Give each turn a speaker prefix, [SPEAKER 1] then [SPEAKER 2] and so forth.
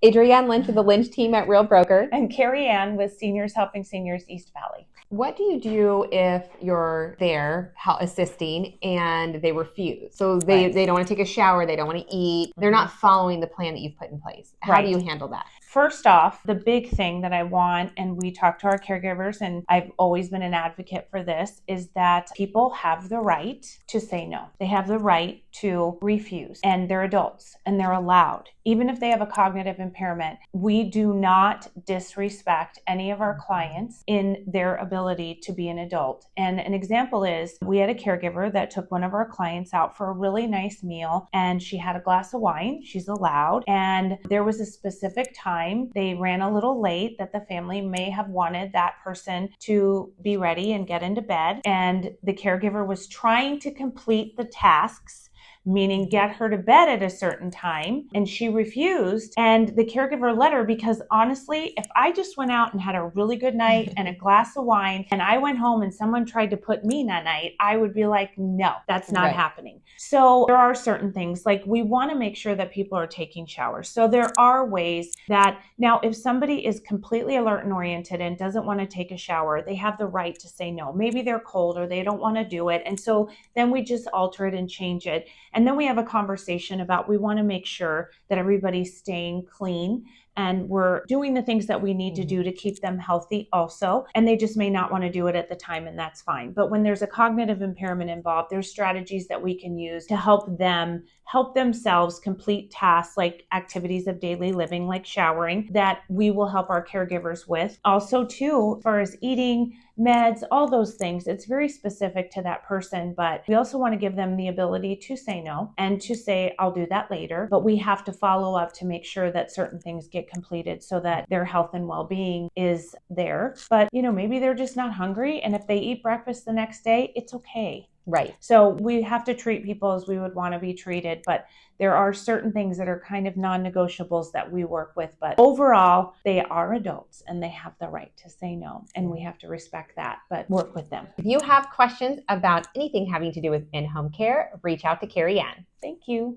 [SPEAKER 1] Adrianne Lynch with the Lynch team at Real Broker.
[SPEAKER 2] And Kerri Ann with Seniors Helping Seniors East Valley.
[SPEAKER 1] What do you do if you're there assisting and they refuse? So they don't want to take a shower, they don't want to eat, they're not following the plan that you've put in place. How do you handle that?
[SPEAKER 2] First off, the big thing that I want, and we talk to our caregivers, and I've always been an advocate for this, is that people have the right to say no. They have the right to refuse, and they're adults and they're allowed. Even if they have a cognitive impairment, we do not disrespect any of our clients in their ability to be an adult. And an example is we had a caregiver that took one of our clients out for a really nice meal, and she had a glass of wine. She's allowed. And there was a specific time they ran a little late that the family may have wanted that person to be ready and get into bed. And the caregiver was trying to complete the tasks, meaning get her to bed at a certain time, and she refused. And the caregiver let her, because honestly, if I just went out and had a really good night and a glass of wine and I went home and someone tried to put me that night, I would be like, no, that's not happening. So there are certain things, like we want to make sure that people are taking showers. So there are ways that, now if somebody is completely alert and oriented and doesn't want to take a shower, they have the right to say no. Maybe they're cold or they don't want to do it. And so then we just alter it and change it. And then we have a conversation about, we want to make sure that everybody's staying clean and we're doing the things that we need to do to keep them healthy also. And they just may not want to do it at the time, and that's fine. But when there's a cognitive impairment involved, there's strategies that we can use to help them help themselves complete tasks like activities of daily living, like showering, that we will help our caregivers with. Also too, as far as eating, meds, all those things, it's very specific to that person, but we also want to give them the ability to say no and to say, I'll do that later. But we have to follow up to make sure that certain things get completed so that their health and well-being is there. But, maybe they're just not hungry. And if they eat breakfast the next day, it's okay.
[SPEAKER 1] Right.
[SPEAKER 2] So we have to treat people as we would want to be treated, but there are certain things that are kind of non-negotiables that we work with. But overall, they are adults and they have the right to say no, and we have to respect that, but work with them.
[SPEAKER 1] If you have questions about anything having to do with in-home care, reach out to Kerri Ann.
[SPEAKER 2] Thank you.